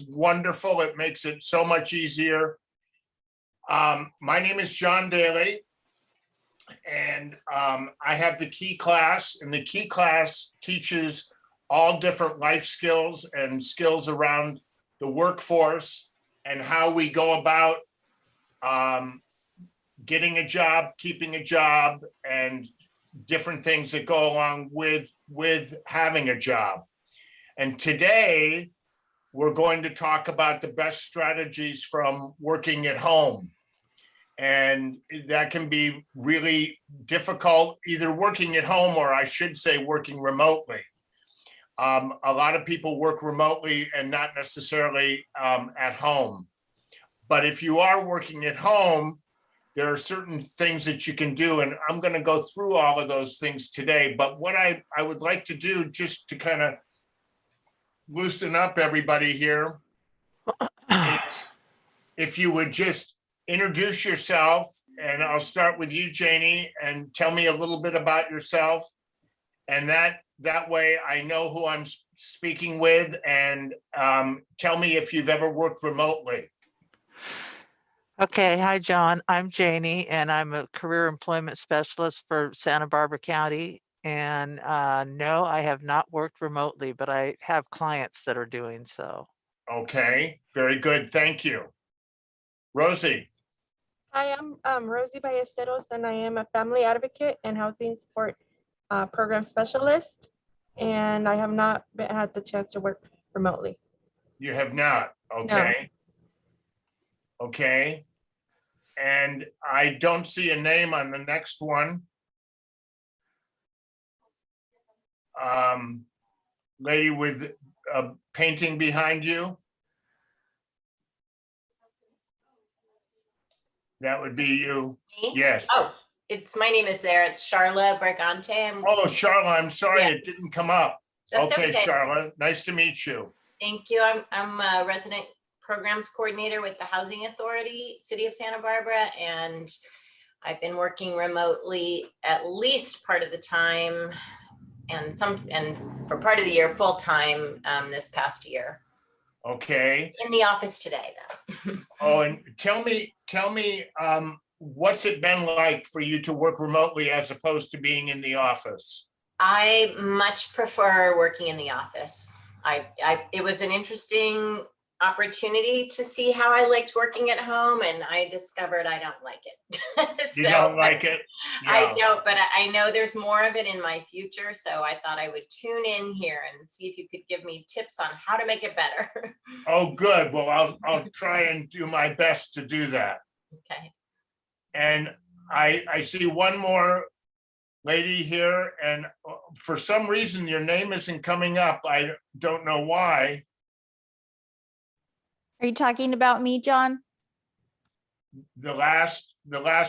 wonderful. It makes it so much easier. My name is John Daly, and I have the key class, and the key class teaches all different life skills and skills around the workforce and how we go about getting a job, keeping a job, and different things that go along with having a job. And today, we're going to talk about the best strategies from working at home. And that can be really difficult, either working at home or I should say working remotely. A lot of people work remotely and not necessarily at home. But if you are working at home, there are certain things that you can do, and I'm going to go through all of those things today. But what I would like to do, just to kind of loosen up everybody here, is if you would just introduce yourself, and I'll start with you, Janie, and tell me a little bit about yourself. And that way I know who I'm speaking with, and tell me if you've ever worked remotely. Okay, hi, John. I'm Janie, and I'm a career employment specialist for Santa Barbara County. And no, I have not worked remotely, but I have clients that are doing so. Okay, very good. Thank you. Rosie. Hi, I'm Rosie Ballesteros, and I am a family advocate and housing support program specialist. And I have not had the chance to work remotely. You have not. Okay. No. Okay. And I don't see a name on the next one. Lady with a painting behind you. That would be you. Me? Yes. Oh, my name is there. It's Charla Brigante. Oh, Charla, I'm sorry, it didn't come up. That's okay, okay. Charla, nice to meet you. Thank you. I'm a resident programs coordinator with the Housing Authority, City of Santa Barbara, and I've been working remotely at least part of the time, and for part of the year full time this past year. Okay. In the office today, though. Oh, and tell me, what's it been like for you to work remotely as opposed to being in the office? I much prefer working in the office. It was an interesting opportunity to see how I liked working at home, and I discovered I don't like it. You don't like it? Yeah. I don't, but I know there's more of it in my future, so I thought I would tune in here and see if you could give me tips on how to make it better. Oh, good. Well, I'll try and do my best to do that. Okay. And I see one more lady here, and for some reason your name isn't coming up. I don't know why. Are you talking about me, John? The last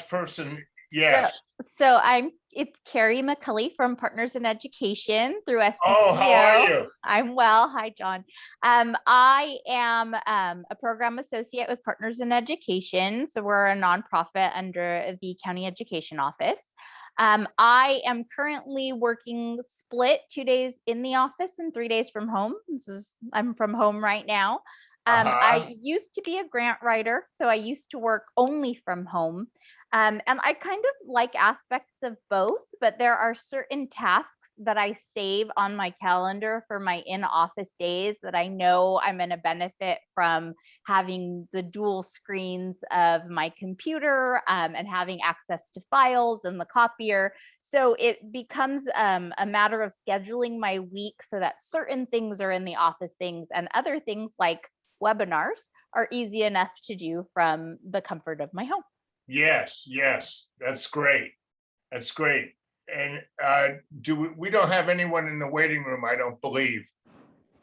person, yes. So it's Carrie McCulley from Partners in Education through SBCO. Oh, how are you? I'm well. Hi, John. I am a program associate with Partners in Education. So we're a nonprofit under the County Education Office. I am currently working split 2 days in the office and 3 days from home. I'm from home right now. I used to be a grant writer, so I used to work only from home. And I kind of like aspects of both, but there are certain tasks that I save on my calendar for my in-office days that I know I'm going to benefit from having the dual screens of my computer and having access to files and the copier. So it becomes a matter of scheduling my week so that certain things are in the office things and other things like webinars are easy enough to do from the comfort of my home. Yes, that's great. That's great. And we don't have anyone in the waiting room, I don't believe.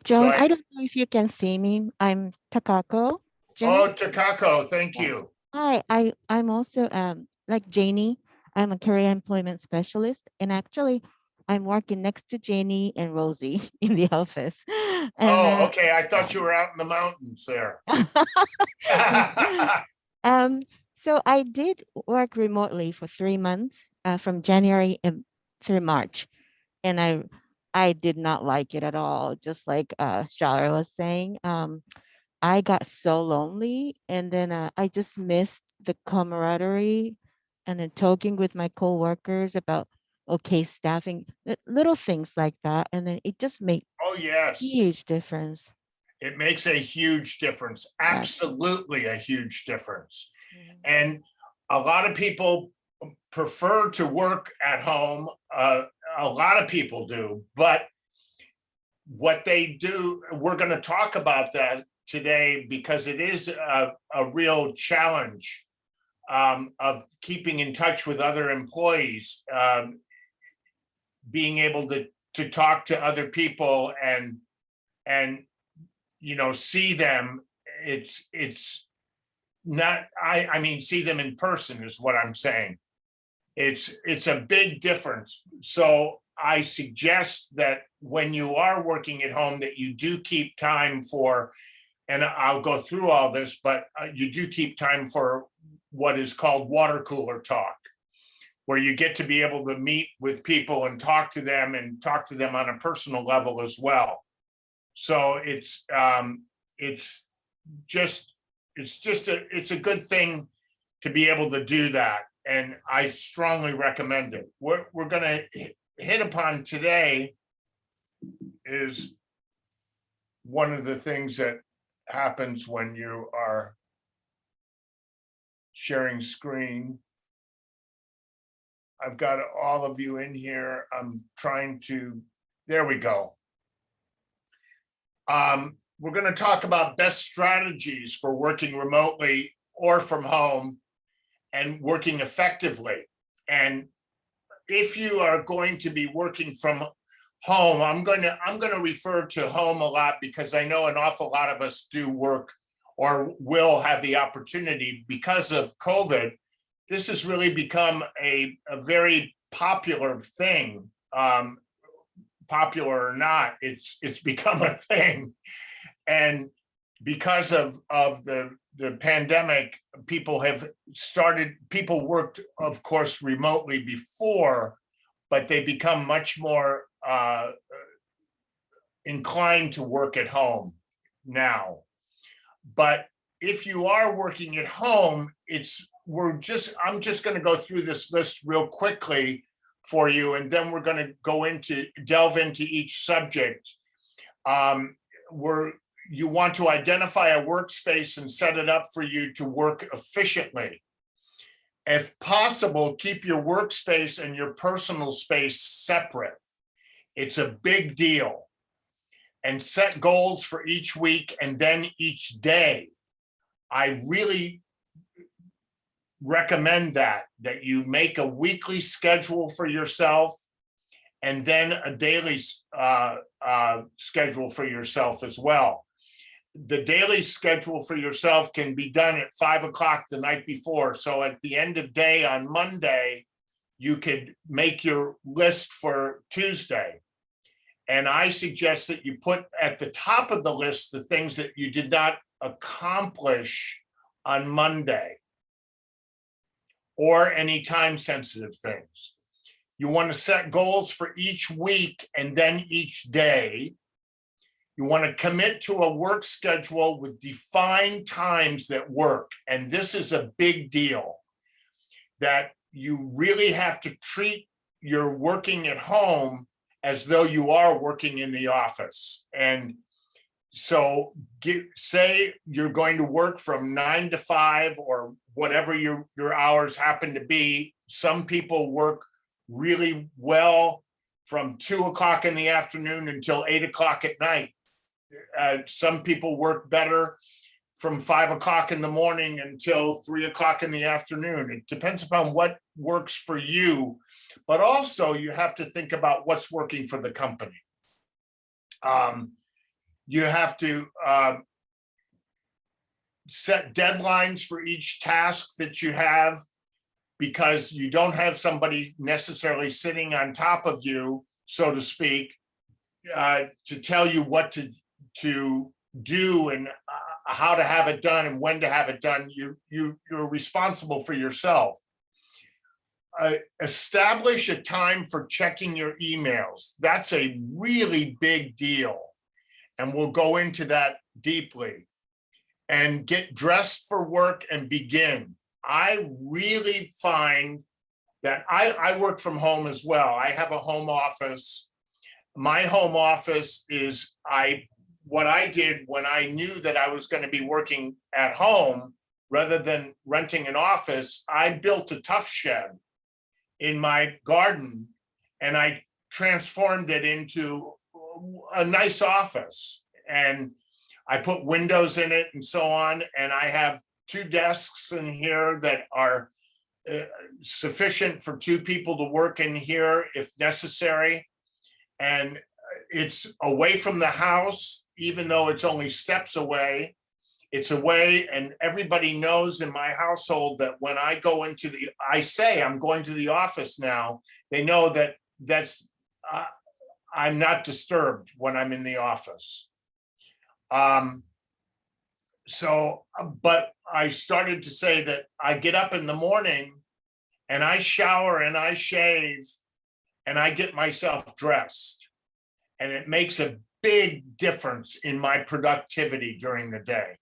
John, I don't know if you can see me. I'm Takako. Jenny? Oh, Takako, thank you. Hi, I'm also like Janie. I'm a career employment specialist, and actually I'm working next to Janie and Rosie in the office. And, okay. I thought you were out in the mountains there. So I did work remotely for 3 months from January through March, and I did not like it at all. Just like Shara was saying, I got so lonely, and then I just missed the camaraderie and then talking with my coworkers about okay staffing, little things like that, and then it just made Oh, yes, huge difference. it makes a huge difference. Yes. Absolutely a huge difference. Mhm. And a lot of people prefer to work at home. A lot of people do, but what they do, we're going to talk about that today because it is a real challenge of keeping in touch with other employees, being able to talk to other people and see them. It's not, I mean, see them in person is what I'm saying. It's a big difference. So I suggest that when you are working at home, that you do keep time for, and I'll go through all this, but you do keep time for what is called water cooler talk, where you get to be able to meet with people and talk to them on a personal level as well. So it's a good thing to be able to do that. And I strongly recommend it. What we're gonna hit upon today is one of the things that happens when you are sharing screen. I've got all of you in here. I'm trying to, there we go. We're going to talk about best strategies for working remotely or from home and working effectively. And if you are going to be working from home, I'm going to refer to home a lot because I know an awful lot of us do work or will have the opportunity because of COVID. This has really become a very popular thing. Popular or not, it's become a thing. And because of the pandemic, people worked, of course, remotely before, but they become much more inclined to work at home now. But if you are working at home, I'm just going to go through this list real quickly for you, and then we're going to delve into each subject. You want to identify a workspace and set it up for you to work efficiently. If possible, keep your workspace and your personal space separate. It's a big deal. And set goals for each week and then each day. I really recommend that you make a weekly schedule for yourself and then a daily schedule for yourself as well. The daily schedule for yourself can be done at 5 o'clock the night before. So at the end of day on Monday, you could make your list for Tuesday. And I suggest that you put at the top of the list the things that you did not accomplish on Monday or any time sensitive things. You want to set goals for each week and then each day. You want to commit to a work schedule with defined times that work. And this is a big deal, that you really have to treat your working at home as though you are working in the office. And so say you're going to work from 9 to 5 or whatever your hours happen to be. Some people work really well from 2 o'clock in the afternoon until 8 o'clock at night. Some people work better from 5 o'clock in the morning until 3 o'clock in the afternoon. It depends upon what works for you, but also you have to think about what's working for the company. You have to set deadlines for each task that you have, because you don't have somebody necessarily sitting on top of you, so to speak, to tell you what to do and how to have it done and when to have it done. You're responsible for yourself. Establish a time for checking your emails. That's a really big deal, and we'll go into that deeply. and get dressed for work and begin. I really find that I work from home as well. I have a home office. My home office is what I did when I knew that I was going to be working at home rather than renting an office. I built a tough shed in my garden and I transformed it into a nice office. And I put windows in it and so on. And I have 2 desks in here that are sufficient for 2 people to work in here if necessary. And it's away from the house, even though it's only steps away. It's away, and everybody knows in my household that when I go into I say I'm going to the office now, they know that I'm not disturbed when I'm in the office. But I started to say that I get up in the morning and I shower and I shave and I get myself dressed. And it makes a big difference in my productivity during the day.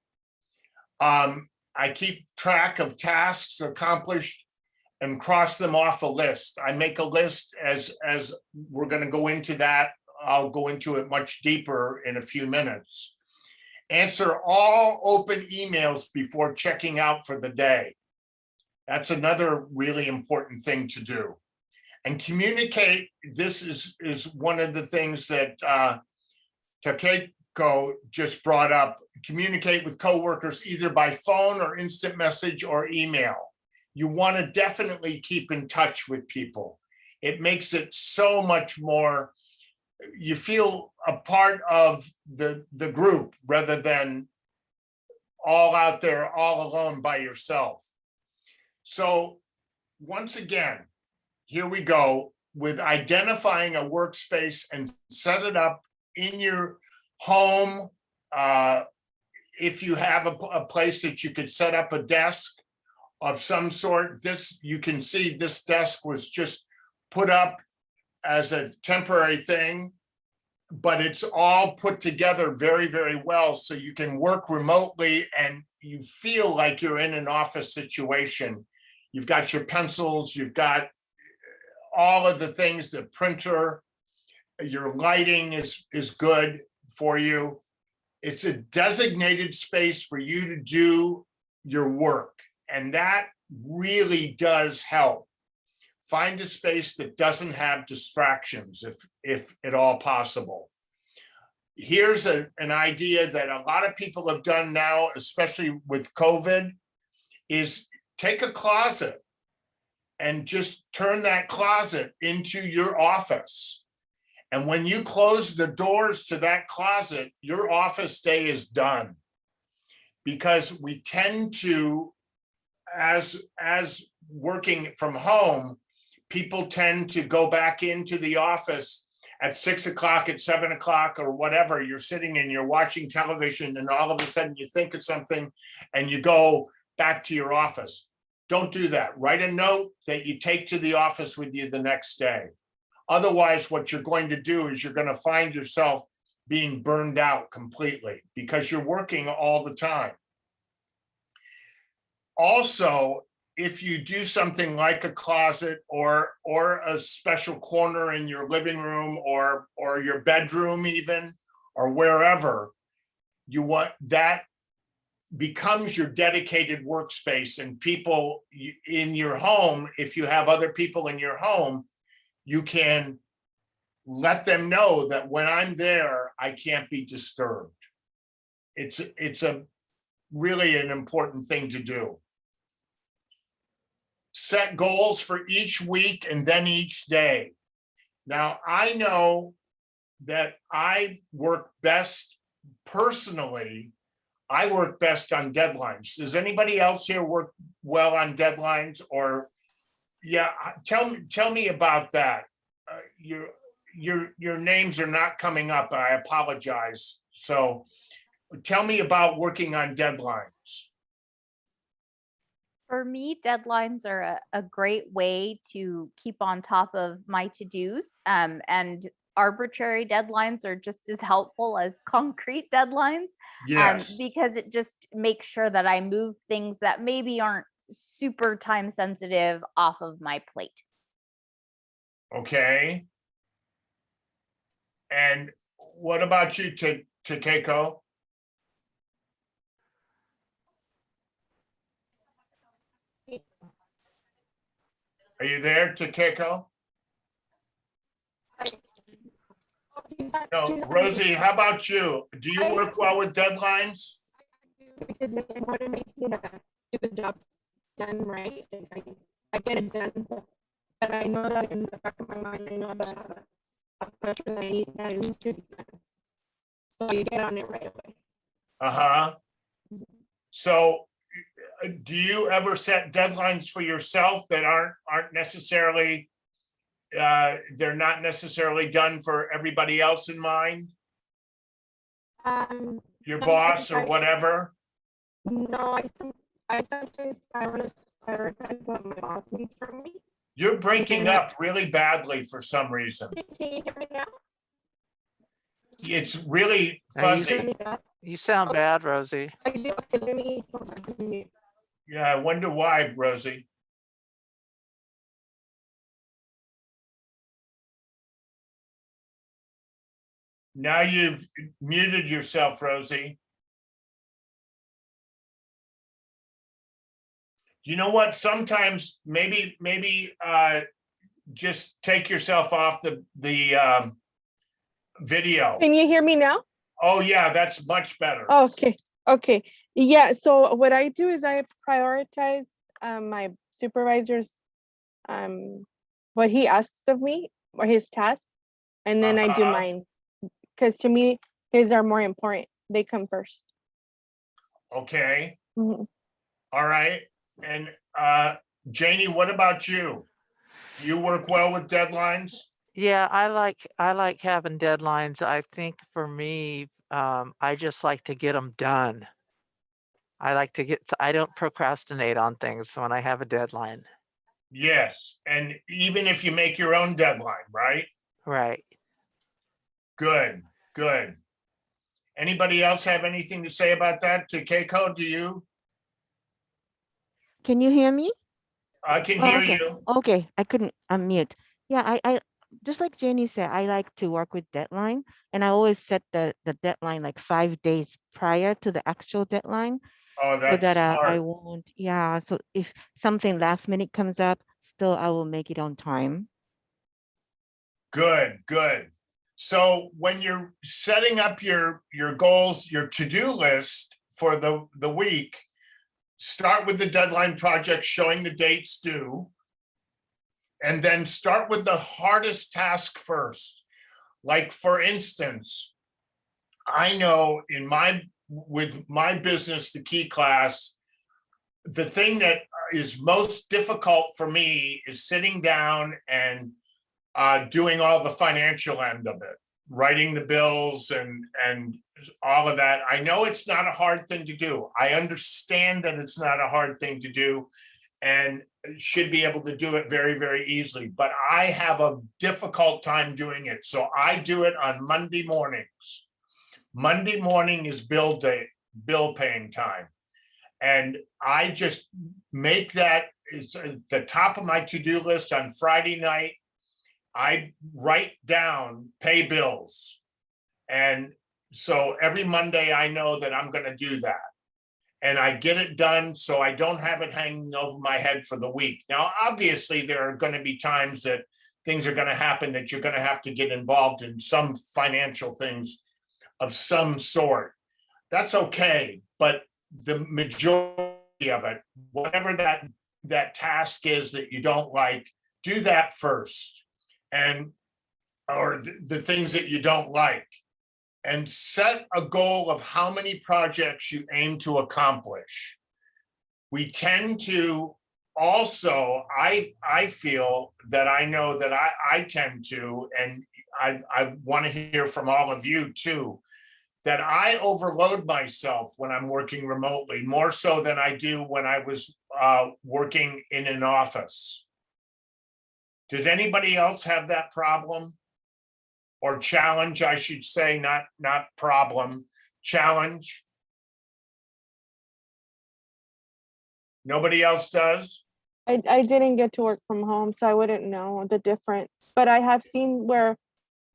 I keep track of tasks accomplished and cross them off a list. I make a list as we're going to go into that. I'll go into it much deeper in a few minutes. Answer all open emails before checking out for the day. That's another really important thing to do. And communicate. This is one of the things that Takeko just brought up. Communicate with coworkers either by phone or instant message or email. You want to definitely keep in touch with people. It makes it so much more, you feel a part of the group rather than all out there, all alone by yourself. So once again, here we go with identifying a workspace and set it up in your home. If you have a place that you could set up a desk of some sort, you can see this desk was just put up as a temporary thing, but it's all put together very, very well. So you can work remotely and you feel like you're in an office situation. You've got your pencils, you've got all of the things, the printer, your lighting is good for you. It's a designated space for you to do your work. And that really does help. Find a space that doesn't have distractions if at all possible. Here's an idea that a lot of people have done now, especially with COVID, is take a closet and just turn that closet into your office. And when you close the doors to that closet, your office day is done. Because we tend to, as working from home, people tend to go back into the office at 6 o'clock, at 7 o'clock, or whatever. You're sitting and you're watching television, and all of a sudden you think of something and you go back to your office. Don't do that. Write a note that you take to the office with you the next day. Otherwise, what you're going to do is you're going to find yourself being burned out completely because you're working all the time. Also, if you do something like a closet or a special corner in your living room or your bedroom even, or wherever, you want that becomes your dedicated workspace. And people in your home, if you have other people in your home, you can let them know that when I'm there, I can't be disturbed. It's a really an important thing to do. Set goals for each week and then each day. Now, I know that I work best personally. I work best on deadlines. Does anybody else here work well on deadlines? Or, yeah, tell me about that. Your names are not coming up. I apologize. So, tell me about working on deadlines. For me, deadlines are a great way to keep on top of my to-dos, and arbitrary deadlines are just as helpful as concrete deadlines. Yes. Because it just make sure that I move things that maybe aren't super time sensitive off of my plate. Okay. And what about you, to Keiko? Are you there, to Keiko? No, Rosie, how about you? Do you work well with deadlines? Because I want to make sure that I do the job done right. And I get it done, but I know that in the back of my mind, I know that I have a pressure that I need to be done. So you get on it right away. Uh-huh. So do you ever set deadlines for yourself that aren't necessarily they're not necessarily done for everybody else in mind? Your boss or whatever? No, I sometimes prioritize what my boss needs from me. You're breaking up really badly for some reason. Can you hear me now? It's really Are you- fuzzy. You sound bad, Rosie. Okay, let me. Yeah, I wonder why, Rosie. Now you've muted yourself, Rosie. You know what? Sometimes maybe just take yourself off the video. Can you hear me now? Oh yeah, that's much better. Okay, okay. Yeah, so what I do is I prioritize my supervisor's what he asks of me or his tasks, and then I do Uh-huh. mine. Because to me, his are more important. They come first. Okay, Mhm. all right. And Janie, what about you? Do you work well with deadlines? Yeah, I like having deadlines. I think for me, I just like to get them done. I don't procrastinate on things when I have a deadline. Yes, and even if you make your own deadline, right? Right. Good, good. Anybody else have anything to say about that? To Keiko, do you? Can you hear me? I can Oh, hear okay. you. Okay, I couldn't unmute. Yeah, I just like Jenny said, I like to work with deadline, and I always set the deadline like 5 days prior to the actual deadline, Oh, so that's that I smart. won't. Yeah, so if something last minute comes up, still I will make it on time. Good, good. So when you're setting up your goals, your to-do list for the week, start with the deadline project showing the dates due. And then start with the hardest task first. Like for instance, I know with my business, the Key Class, the thing that is most difficult for me is sitting down and doing all the financial end of it, writing the bills and all of that. I know it's not a hard thing to do. I understand that it's not a hard thing to do and should be able to do it very, very easily. But I have a difficult time doing it. So I do it on Monday mornings. Monday morning is bill day, bill paying time. And I just make that it's at the top of my to-do list on Friday night. I write down pay bills. And so every Monday I know that I'm going to do that. And I get it done so I don't have it hanging over my head for the week. Now, obviously, there are going to be times that things are going to happen that you're going to have to get involved in some financial things of some sort. That's okay. But the majority of it, whatever that task is that you don't like, do that first. And or the things that you don't like. And set a goal of how many projects you aim to accomplish. We tend to also, I feel that I know that I tend to, and I want to hear from all of you too, that I overload myself when I'm working remotely, more so than I do when I was working in an office. Does anybody else have that problem? Or challenge, I should say, not problem, challenge. Nobody else does? I didn't get to work from home, so I wouldn't know the difference. But I have seen where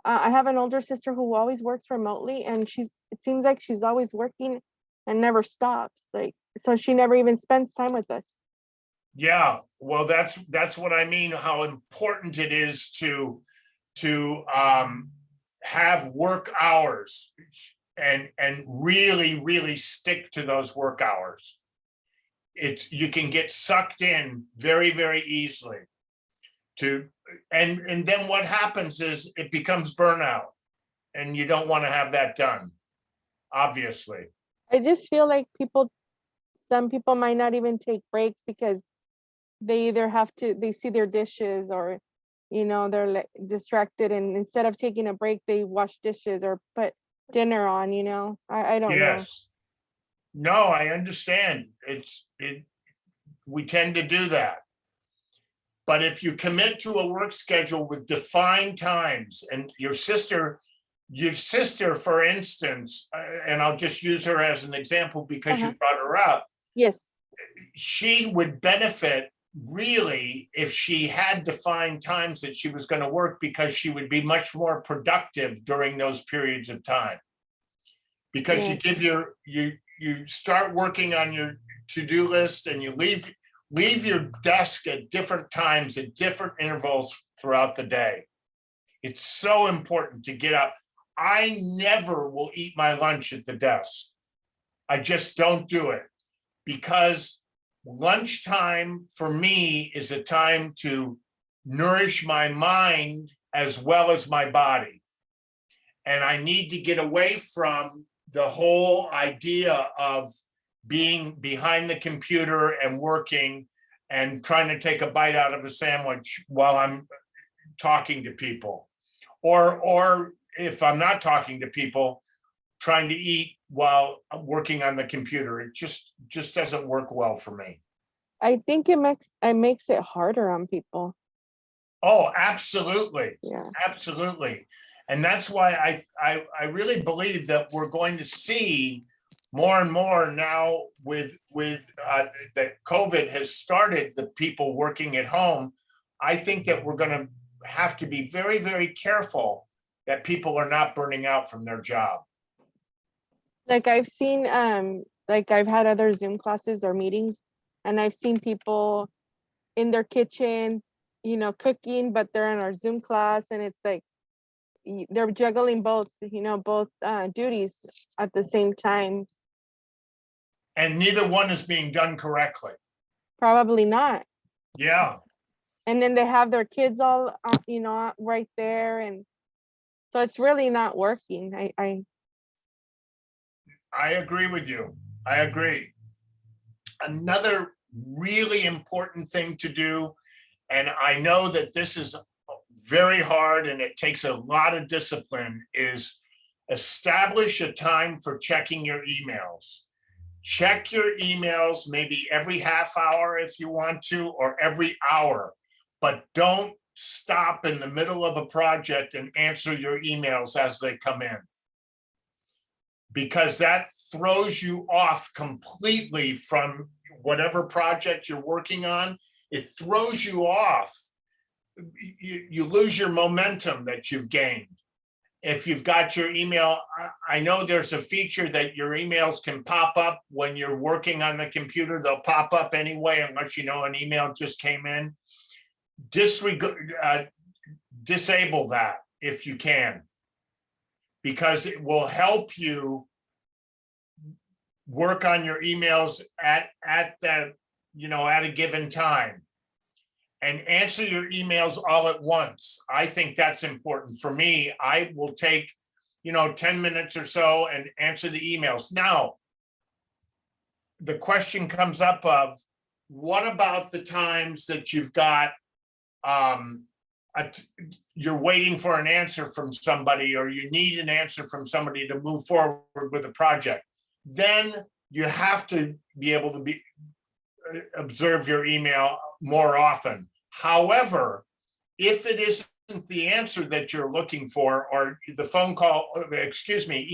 I have an older sister who always works remotely, and it seems like she's always working and never stops. Like, so she never even spends time with us. Yeah, well, that's what I mean, how important it is to have work hours and really stick to those work hours. You can get sucked in very easily and then what happens is it becomes burnout, and you don't want to have that done, obviously. I just feel like some people might not even take breaks because they either they see their dishes, or they're like distracted, and instead of taking a break they wash dishes or put dinner on. I don't know. Yes. No, I understand. We tend to do that. But if you commit to a work schedule with defined times, and your sister, for instance, and I'll just use her as an example because you brought her up, Yes. she would benefit really if she had defined times that she was going to work, because she would be much more productive during those periods of time. Because you start working on your to-do list, and you leave your desk at different times, at different intervals throughout the day. It's so important to get up. I never will eat my lunch at the desk. I just don't do it, because lunchtime for me is a time to nourish my mind as well as my body. And I need to get away from the whole idea of being behind the computer and working and trying to take a bite out of a sandwich while I'm talking to people. Or if I'm not talking to people, trying to eat while I'm working on the computer. It just doesn't work well for me. I think it makes it harder on people. Oh, absolutely. Yeah. Absolutely. And that's why I really believe that we're going to see more and more now with that COVID has started the people working at home. I think that we're going to have to be very careful that people are not burning out from their job. Like I've seen, like I've had other Zoom classes or meetings, and I've seen people in their kitchen, cooking, but they're in our Zoom class, and it's like they're juggling both duties at the same time. And neither one is being done correctly. Probably not. Yeah. And then they have their kids all, right there, and so it's really not working. I agree with you. I agree. Another really important thing to do, and I know that this is very hard and it takes a lot of discipline, is establish a time for checking your emails. Check your emails maybe every half hour if you want to, or every hour, but don't stop in the middle of a project and answer your emails as they come in, because that throws you off completely from whatever project you're working on. It throws you off. You lose your momentum that you've gained. If you've got your email, I know there's a feature that your emails can pop up when you're working on the computer. They'll pop up anyway, unless you know an email just came in. Disable that if you can, because it will help you work on your emails at that, at a given time, and answer your emails all at once. I think that's important. For me, I will take, 10 minutes or so and answer the emails. Now, the question comes up of, what about the times that you've got, you're waiting for an answer from somebody, or you need an answer from somebody to move forward with a project? Then you have to be able to observe your email more often. However, if it isn't the answer that you're looking for, or the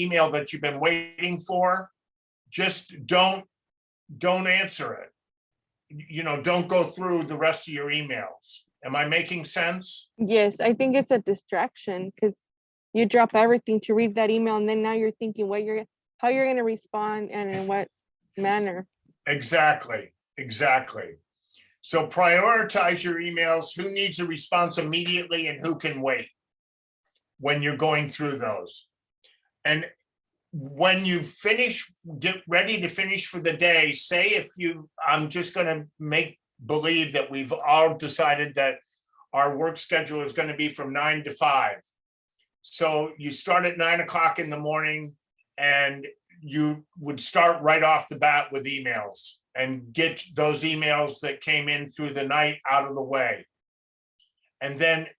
email that you've been waiting for, just don't answer it. don't go through the rest of your emails. Am I making sense? Yes, I think it's a distraction because you drop everything to read that email and then now you're thinking how you're gonna respond and in what manner. Exactly. So prioritize your emails, who needs a response immediately and who can wait when you're going through those. And when you finish, get ready to finish for the day, say I'm just gonna make believe that we've all decided that our work schedule is gonna be from 9 to 5. So you start at 9 o'clock in the morning and you would start right off the bat with emails and get those emails that came in through the night out of the way. And then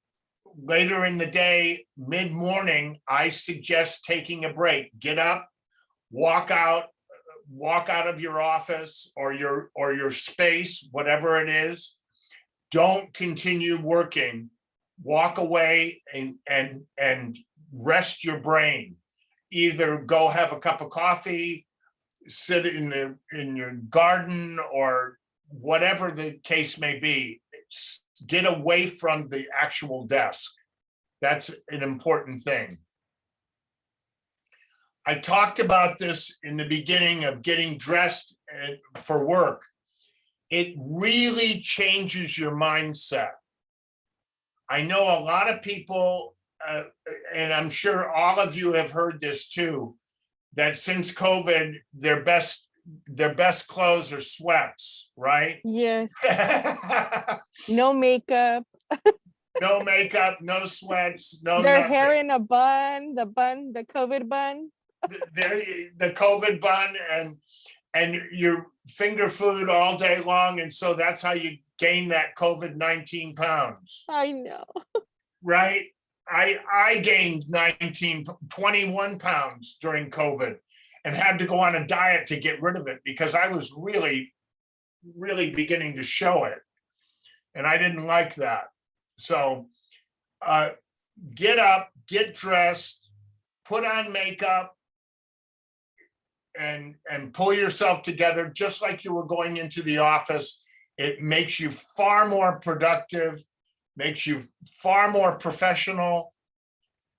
later in the day, mid-morning, I suggest taking a break. Get up, walk out of your office or your space, whatever it is. Don't continue working. Walk away and rest your brain. Either go have a cup of coffee, sit in your garden, or whatever the case may be. Get away from the actual desk. That's an important thing. I talked about this in the beginning of getting dressed for work. It really changes your mindset. I know a lot of people, and I'm sure all of you have heard this too, that since COVID, their best clothes are sweats, right? Yes, no makeup, No makeup, no sweats, no their nothing. hair in a bun, the COVID bun. The COVID bun and your finger food all day long. And so that's how you gain that COVID 19 pounds, I know. right? I gained 21 pounds during COVID and had to go on a diet to get rid of it because I was really, really beginning to show it. And I didn't like that. So get up, get dressed, put on makeup, and pull yourself together just like you were going into the office. It makes you far more productive, makes you far more professional,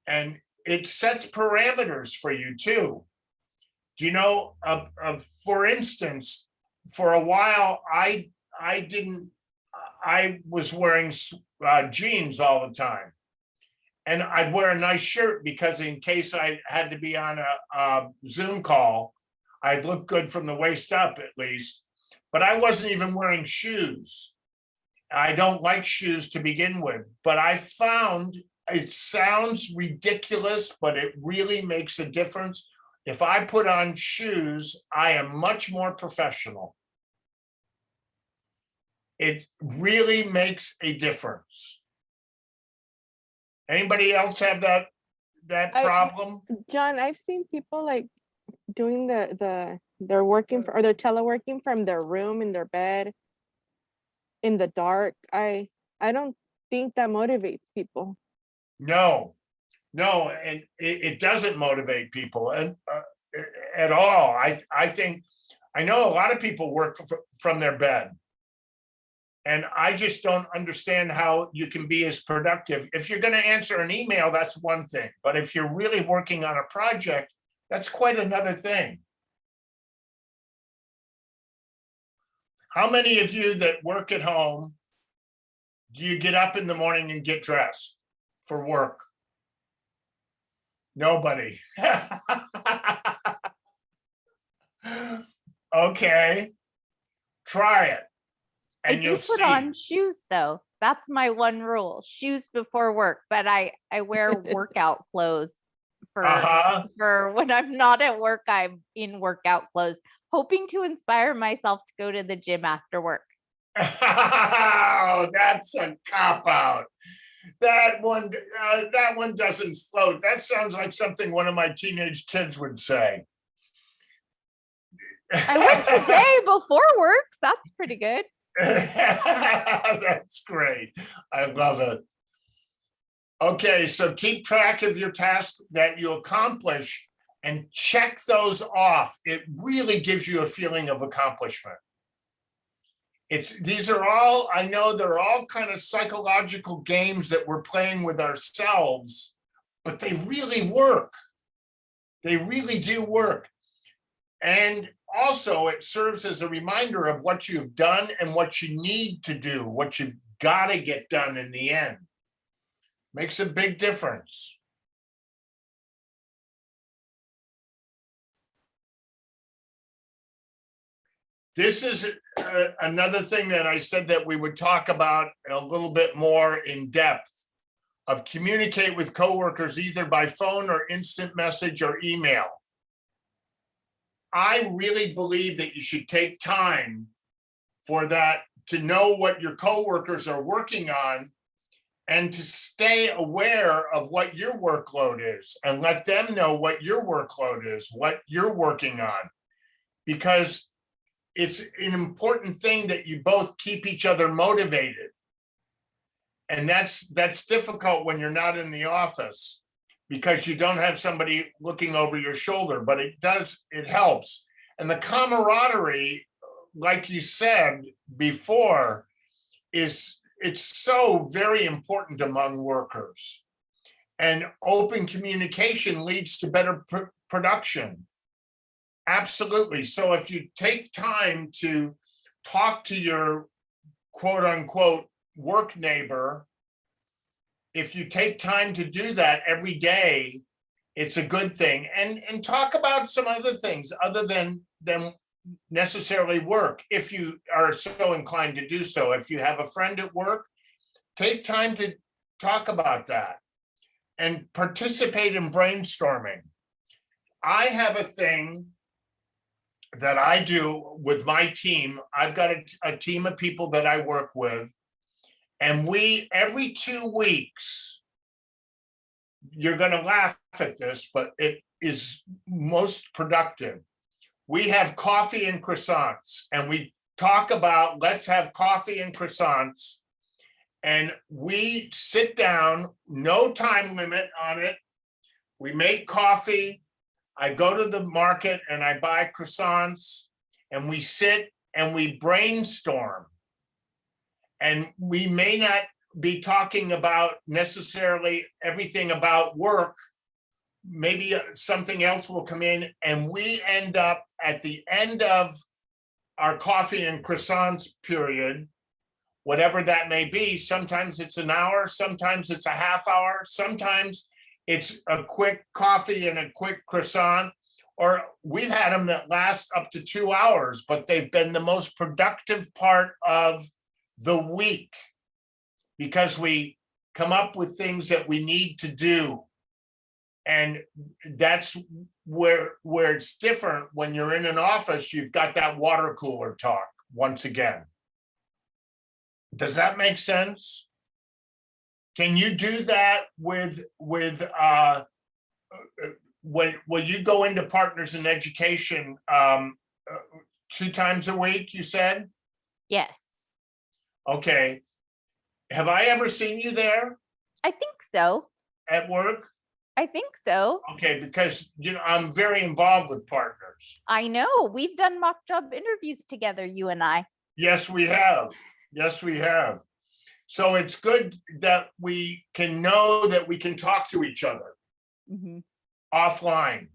and it sets parameters for you too. Do you know, for instance, for a while, I was wearing jeans all the time. And I'd wear a nice shirt because in case I had to be on a Zoom call, I'd look good from the waist up at least, but I wasn't even wearing shoes. I don't like shoes to begin with, but I found it sounds ridiculous, but it really makes a difference. If I put on shoes, I am much more professional. It really makes a difference. Anybody else have that problem? John, I've seen people like doing they're working or they're teleworking from their room in their bed in the dark. I don't think that motivates people. No, and it doesn't motivate people and at all. I think I know a lot of people work from their bed. And I just don't understand how you can be as productive. If you're going to answer an email, that's one thing. But if you're really working on a project, that's quite another thing. How many of you that work at home, do you get up in the morning and get dressed for work? Nobody. Okay, try it. I do put on shoes though. That's my one rule. Shoes before work, but I wear workout clothes for when I'm not at work. I'm in workout clothes, hoping to inspire myself to go to the gym after work. Oh, that's a cop-out. That one doesn't float. That sounds like something one of my teenage kids would say. I went today before work. That's pretty good. That's great. I love it. Okay, so keep track of your tasks that you accomplish and check those off. It really gives you a feeling of accomplishment. these are all, I know they're all kind of psychological games that we're playing with ourselves, but they really work. They really do work. And also it serves as a reminder of what you've done and what you need to do, what you've got to get done in the end. Makes a big difference. This is another thing that I said that we would talk about a little bit more in depth, of communicate with coworkers either by phone or instant message or email. I really believe that you should take time for that, to know what your coworkers are working on and to stay aware of what your workload is and let them know what your workload is, what you're working on. Because it's an important thing that you both keep each other motivated. And that's difficult when you're not in the office because you don't have somebody looking over your shoulder, but it helps. And the camaraderie, like you said before, it's so very important among workers. And open communication leads to better production. Absolutely. So if you take time to talk to your quote unquote work neighbor, if you take time to do that every day, it's a good thing. And talk about some other things other than necessarily work, if you are so inclined to do so. If you have a friend at work, take time to talk about that and participate in brainstorming. I have a thing that I do with my team. I've got a team of people that I work with, and we, every 2 weeks, you're going to laugh at this, but it is most productive. We have coffee and croissants, and we talk about, let's have coffee and croissants, and we sit down, no time limit on it. We make coffee. I go to the market and I buy croissants, and we sit and we brainstorm. And we may not be talking about necessarily everything about work. Maybe something else will come in, and we end up at the end of our coffee and croissants period, whatever that may be. Sometimes it's an hour, sometimes it's a half hour, sometimes it's a quick coffee and a quick croissant, or we've had them that last up to 2 hours, but they've been the most productive part of the week because we come up with things that we need to do. And that's where it's different. When you're in an office, you've got that water cooler talk once again. Does that make sense? Can you do that with when you go into Partners in Education 2 times a week, you said? Yes, Okay. Have I ever seen you there I think so. at work? I think so. Okay, because I'm very involved with Partners. I know. We've done mock job interviews together, you and I. Yes, we have. Yes, we have. So it's good that we can know that we can talk to each other Mhm. offline.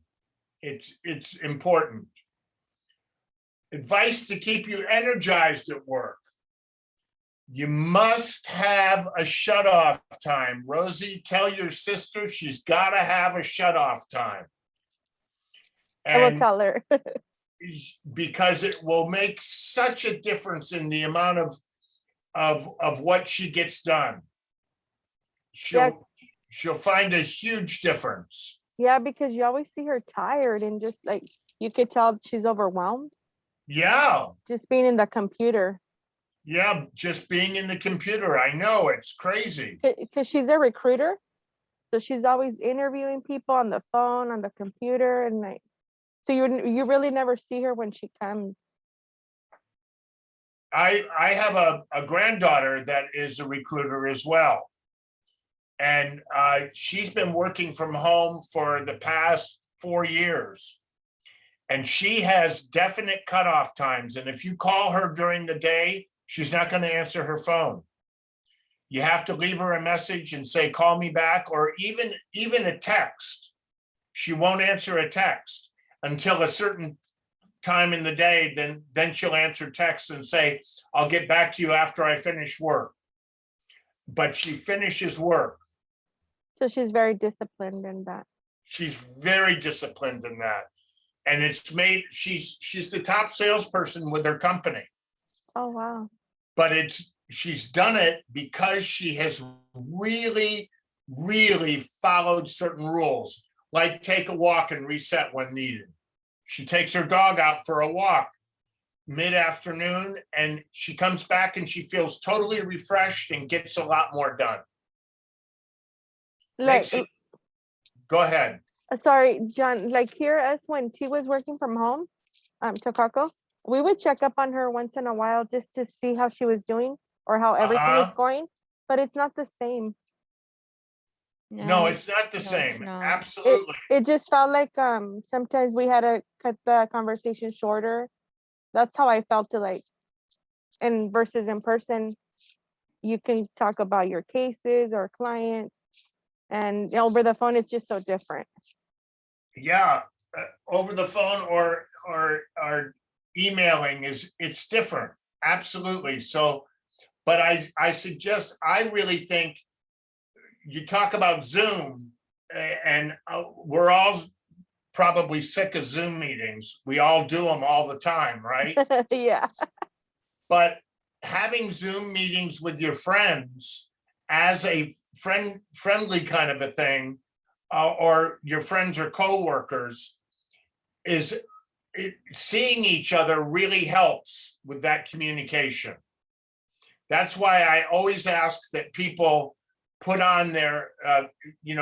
It's important. Advice to keep you energized at work. You must have a shut-off time. Rosie, tell your sister she's got to have a shut-off time. I will And tell her. because it will make such a difference in the amount of what she gets done. She'll find a huge difference. Yeah, because you always see her tired and just like, you could tell she's overwhelmed Yeah, just being in the computer. yeah, just being in the computer. I know, it's crazy. Because she's a recruiter. So she's always interviewing people on the phone, on the computer, and like, so you really never see her when she comes. I have a granddaughter that is a recruiter as well. And she's been working from home for the past 4 years. And she has definite cutoff times. And if you call her during the day, she's not going to answer her phone. You have to leave her a message and say, call me back, or even a text. She won't answer a text until a certain time in the day. Then she'll answer text and say, I'll get back to you after I finish work. But she finishes work. So she's very disciplined in that. She's very disciplined in that. And it's made, she's the top salesperson with her company. Oh, wow. But she's done it because she has really, really followed certain rules, like take a walk and reset when needed. She takes her dog out for a walk mid-afternoon, and she comes back and she feels totally refreshed and gets a lot more done. Like, Go ahead. sorry, John, like here us when she was working from home, Takako, we would check up on her once in a while just to see how she was doing or how everything was going, but it's not the same. No, it's not the it's same. not. Absolutely. It just felt like sometimes we had to cut the conversation shorter. That's how I felt, to like, and versus in person, you can talk about your cases or clients, and over the phone it's just so different. Yeah, over the phone or emailing it's different. Absolutely. So, but I suggest, I really think you talk about Zoom, and we're all probably sick of Zoom meetings. We all do them all the time, right? Yeah. But having Zoom meetings with your friends as a friendly kind of a thing, or your friends or coworkers, seeing each other really helps with that communication. That's why I always ask that people put on their,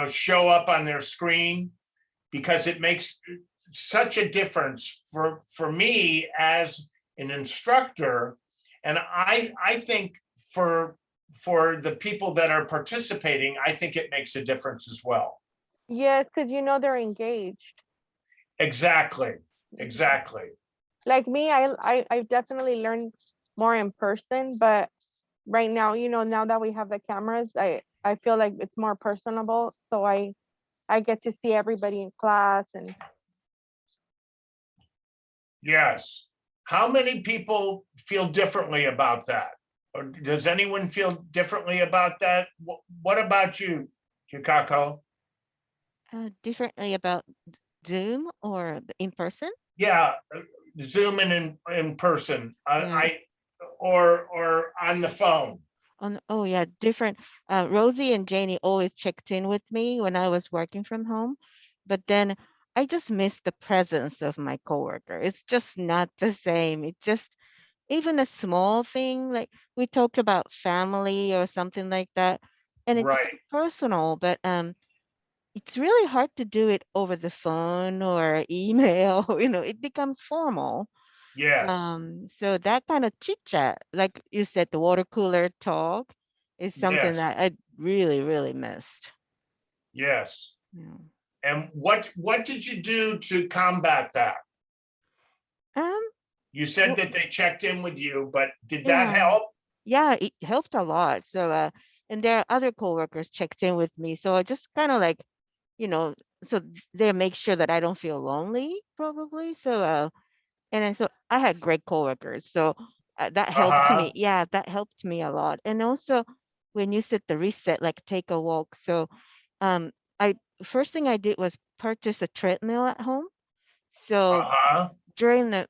show up on their screen, because it makes such a difference for me as an instructor. And I think for the people that are participating, I think it makes a difference as well. Yes, because they're engaged. Exactly. Like me, I definitely learned more in person, but right now, now that we have the cameras, I feel like it's more personable. So I get to see everybody in class. And Yes. How many people feel differently about that? Or does anyone feel differently about that? What about you, Yukako? Differently about Zoom or in person? Yeah, Zoom and in person. Yeah. Or on the phone. Oh yeah, different. Rosie and Janie always checked in with me when I was working from home, but then I just missed the presence of my coworker. It's just not the same. It just, even a small thing, like we talked about family or something like that, and it's Right. personal, but it's really hard to do it over the phone or email. It becomes formal. Yes. So that kind of chit chat, like you said, the water cooler talk is something Yes. that I really, really missed. Yes. Yeah. And what did you do to combat that? Um, You said well, that they checked in with you, but did that yeah, help? yeah, it helped a lot. So, and there are other coworkers checked in with me. So I just kind of like, you know, so they make sure that I don't feel lonely, probably. So, and then so I had great coworkers. So that helped me. Uh-huh. Yeah, that helped me a lot. And also when you said the reset, like take a walk. So um I first thing I did was purchase a treadmill at home. So Uh-huh. during the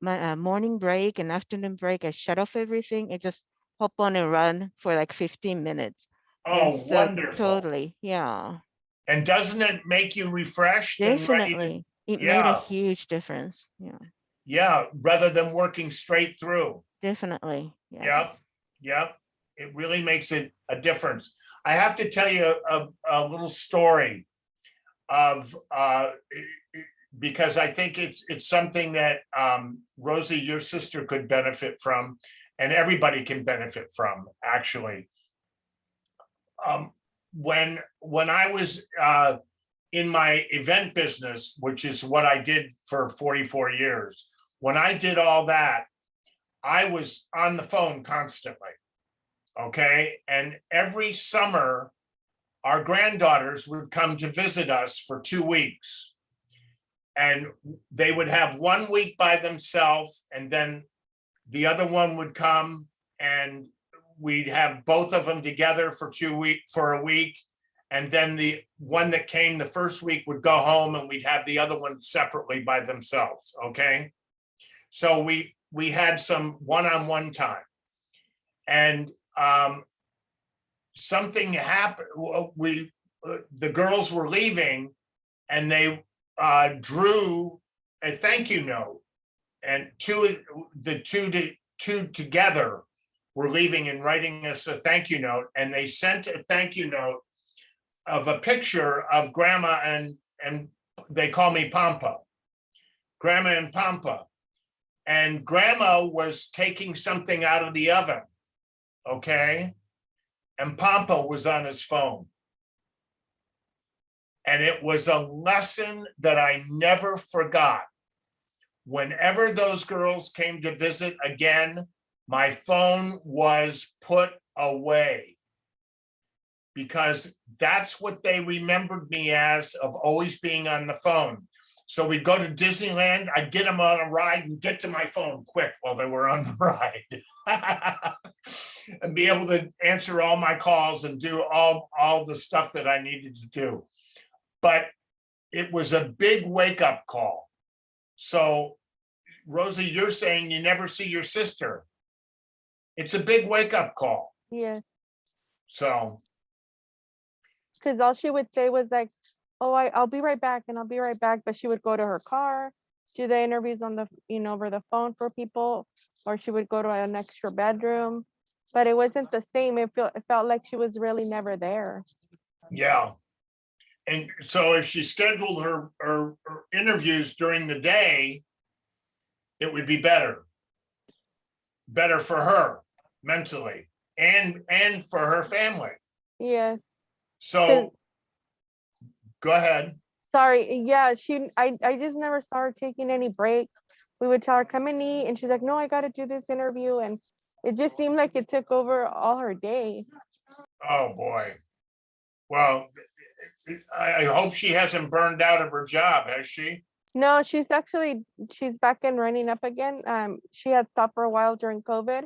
my morning break and afternoon break, I shut off everything and just hop on and run for like 15 minutes. And Oh, so wonderful. totally, yeah, And doesn't it make you refreshed and ready to, definitely. It made a yeah, huge difference. Yeah, yeah, rather than working straight through. definitely. Yes. Yep, yep. It really makes it a difference. I have to tell you a little story of because I think it's something that Rosie, your sister, could benefit from, and everybody can benefit from, actually. When I was in my event business, which is what I did for 44 years, when I did all that, I was on the phone constantly. Okay. And every summer, our granddaughters would come to visit us for 2 weeks. And they would have 1 week by themselves, and then the other one would come, and we'd have both of them together for a week. And then the one that came the first week would go home, and we'd have the other one separately by themselves. Okay. So we had some one-on-one time. And something happened. The girls were leaving, and they drew a thank you note, and the two together were leaving and writing us a thank you note, and they sent a thank you note of a picture of Grandma and they call me Pampa, Grandma and Pampa, and Grandma was taking something out of the oven, okay, and Pampa was on his phone. And it was a lesson that I never forgot. Whenever those girls came to visit again, my phone was put away, because that's what they remembered me as, of always being on the phone. So we'd go to Disneyland, I'd get them on a ride and get to my phone quick while they were on the ride. And be able to answer all my calls and do all the stuff that I needed to do. But it was a big wake-up call. So, Rosie, you're saying you never see your sister. It's a big wake-up call. Yes, So, because all she would say was like, "Oh, I'll be right back," and I'll be right back. But she would go to her car, do the interviews on the, over the phone for people, or she would go to an extra bedroom. But it wasn't the same. It felt like she was really never there. yeah. And so if she scheduled her interviews during the day, it would be better. Better for her mentally and for her family. Yes. So go ahead. Sorry. Yeah, I just never saw her taking any breaks. We would tell her, come and eat, and she's like, no, I got to do this interview. And it just seemed like it took over all her day. Oh, boy. Well, I hope she hasn't burned out of her job, has she? No, she's back and running up again. She had stopped for a while during COVID,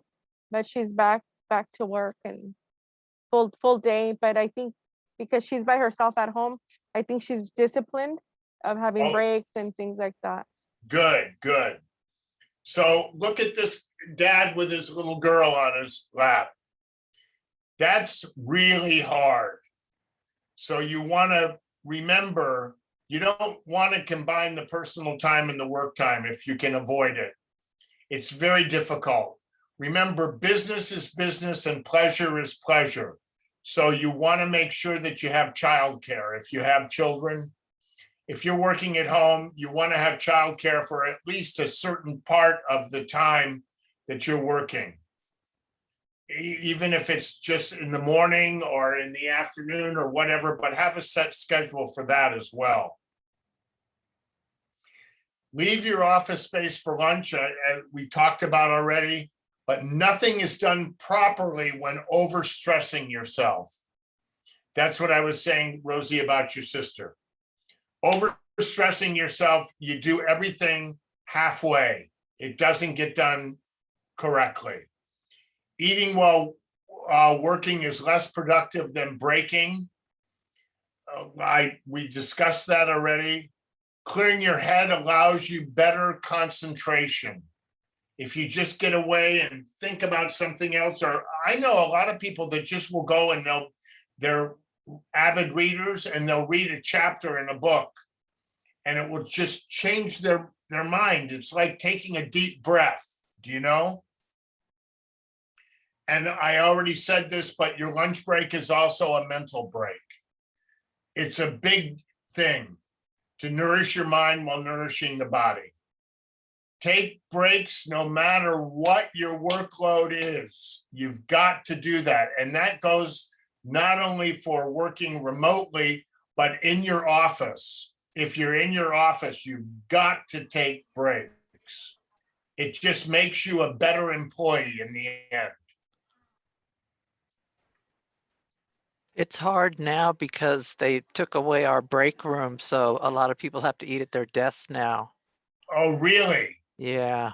but she's back to work and full day. But I think because she's by herself at home, I think she's disciplined of having Oh. breaks and things like that. Good, good. So look at this dad with his little girl on his lap. That's really hard. So you want to remember, you don't want to combine the personal time and the work time if you can avoid it. It's very difficult. Remember, business is business and pleasure is pleasure. So you want to make sure that you have childcare if you have children. If you're working at home, you want to have childcare for at least a certain part of the time that you're working. Even if it's just in the morning or in the afternoon or whatever, but have a set schedule for that as well. Leave your office space for lunch, we talked about already, but nothing is done properly when overstressing yourself. That's what I was saying, Rosie, about your sister. Overstressing yourself, you do everything halfway. It doesn't get done correctly. Eating while working is less productive than breaking. We discussed that already. Clearing your head allows you better concentration. If you just get away and think about something else, or I know a lot of people that just will go and they're avid readers and they'll read a chapter in a book and it will just change their mind. It's like taking a deep breath, do you know? And I already said this, but your lunch break is also a mental break. It's a big thing to nourish your mind while nourishing the body. Take breaks no matter what your workload is. You've got to do that. And that goes not only for working remotely, But in your office, if you're in your office, you've got to take breaks. It just makes you a better employee in the end. It's hard now because they took away our break room, so a lot of people have to eat at their desks now. Oh, really? Yeah,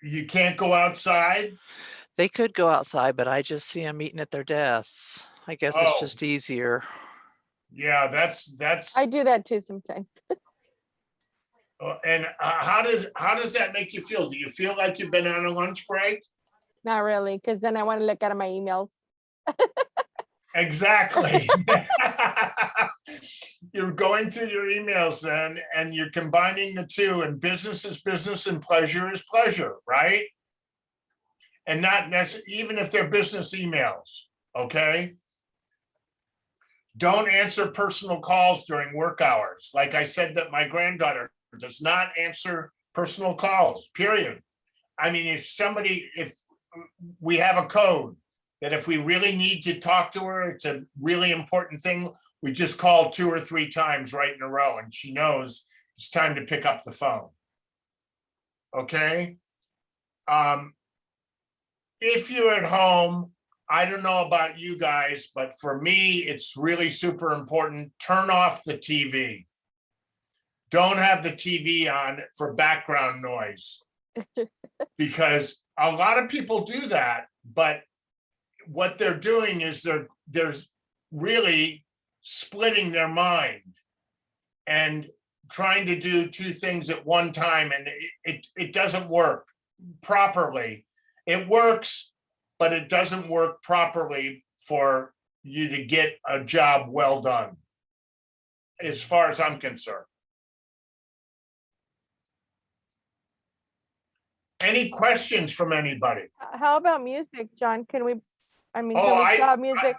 You can't go outside? they could go outside, but I just see them eating at their desks. I guess it's Oh. just easier. Yeah, that's, I do that too sometimes. and how does that make you feel? Do you feel like you've been on a lunch break? Not really, because then I want to look at my emails. Exactly. You're going through your emails then, and you're combining the two, and business is business and pleasure is pleasure, right? And not necessarily, even if they're business emails, okay? Don't answer personal calls during work hours. Like I said, that my granddaughter does not answer personal calls, period. I mean, if we have a code that if we really need to talk to her, it's a really important thing, we just call 2 or 3 times right in a row and she knows it's time to pick up the phone. Okay? If you're at home, I don't know about you guys, but for me, it's really super important. Turn off the TV. Don't have the TV on for background noise. Because a lot of people do that, but what they're doing is they're really splitting their mind and trying to do 2 things at one time, and it doesn't work properly. It works, but it doesn't work properly for you to get a job well done, as far as I'm concerned. Any questions from anybody? How about music, John? Can we can Oh, we stop music?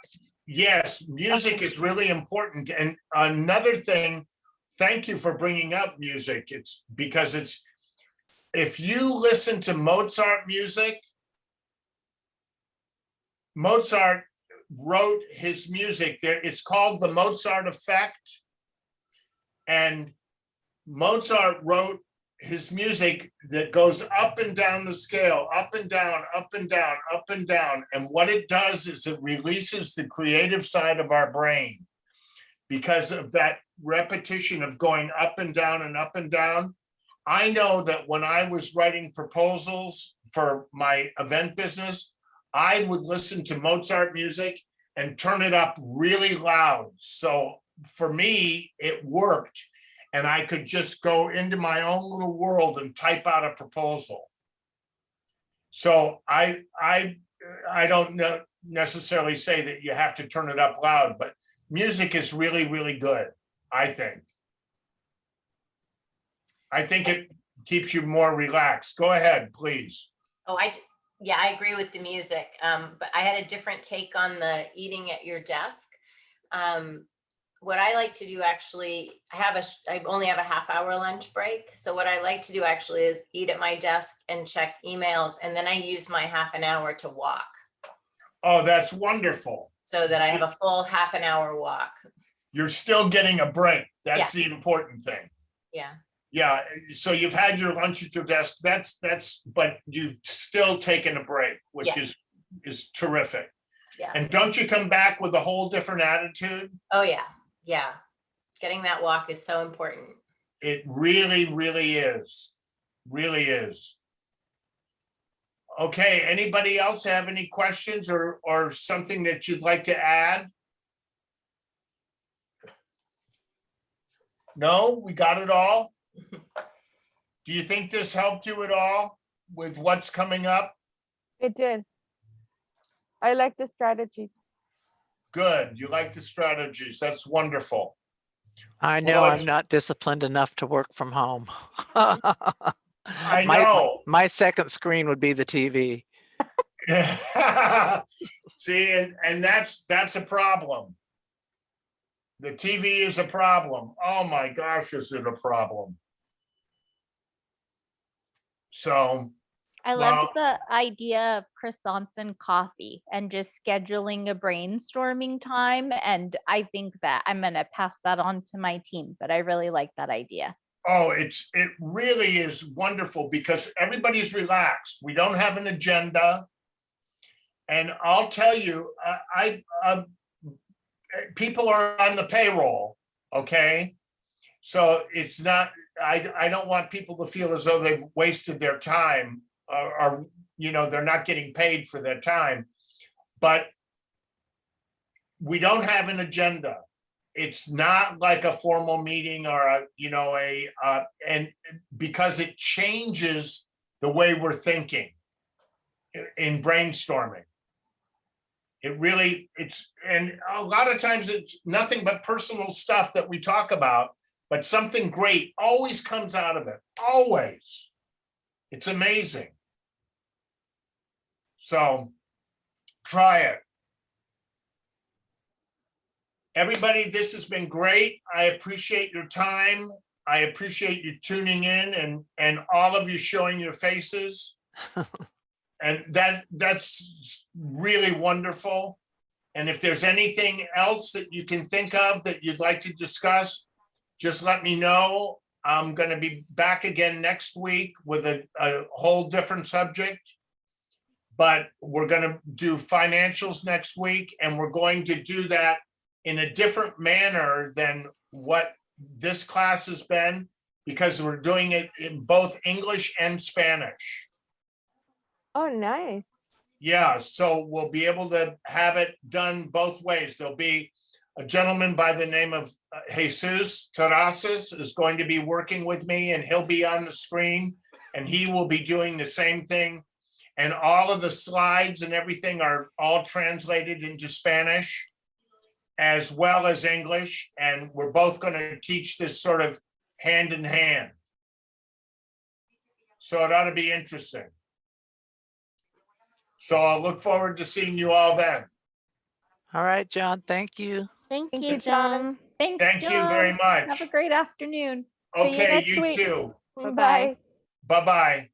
Yes, music is really important. And another thing, thank you for bringing up music. It's because if you listen to Mozart music, Mozart wrote his music there. It's called the Mozart effect. And Mozart wrote his music that goes up and down the scale, up and down, up and down, up and down. And what it does is it releases the creative side of our brain because of that repetition of going up and down and up and down. I know that when I was writing proposals for my event business, I would listen to Mozart music and turn it up really loud. So for me, it worked. And I could just go into my own little world and type out a proposal. So I don't necessarily say that you have to turn it up loud, but music is really, really good, I think. I think it keeps you more relaxed. Go ahead, please. Oh, yeah, I agree with the music. But I had a different take on the eating at your desk. What I like to do actually, I only have a half-hour lunch break. So what I like to do actually is eat at my desk and check emails. And then I use my half an hour to walk. Oh, that's wonderful. So that I have a full half an hour walk. You're still getting a break. That's Yeah. the important thing. Yeah. Yeah, so you've had your lunch at your desk, but you've still taken a break, which Yes. is terrific. Yeah. And don't you come back with a whole different attitude? Oh, yeah. Yeah. Getting that walk is so important. It really, really is. Really is. Okay, anybody else have any questions or something that you'd like to add? No, we got it all? Do you think this helped you at all with what's coming up? It did. I like the strategies. Good, you like the strategies, that's wonderful. I know Well, I'm not disciplined enough to work from home. I know. My second screen would be the TV. See, and that's a problem. The TV is a problem. Oh my gosh, is it a problem? So, I Well- loved the idea of croissants and coffee and just scheduling a brainstorming time. And I think that I'm going to pass that on to my team, but I really like that idea. Oh, it really is wonderful because everybody's relaxed. We don't have an agenda. And I'll tell you, people are on the payroll, okay? So it's not, I don't want people to feel as though they've wasted their time or, you know, they're not getting paid for their time. But we don't have an agenda. It's not like a formal meeting or a, you know, and because it changes the way we're thinking in brainstorming. It really, and a lot of times it's nothing but personal stuff that we talk about, but something great always comes out of it, always. It's amazing. So try it. Everybody, this has been great. I appreciate your time. I appreciate you tuning in and all of you showing your faces. And that's really wonderful. And if there's anything else that you can think of that you'd like to discuss, just let me know. I'm going to be back again next week with a whole different subject. But we're going to do financials next week, and we're going to do that in a different manner than what this class has been, because we're doing it in both English and Spanish. Oh, nice. Yeah, so we'll be able to have it done both ways. There'll be a gentleman by the name of Jesus Terrazas is going to be working with me, and he'll be on the screen, and he will be doing the same thing. And all of the slides and everything are all translated into Spanish as well as English. And we're both going to teach this sort of hand in hand. So it ought to be interesting. So I'll look forward to seeing you all then. All right, John, thank you. Thank Thank you, you, John. John. Thanks, Thank you very John. Have a much. great afternoon. See you Okay, next you week. too. Bye. Bye-bye.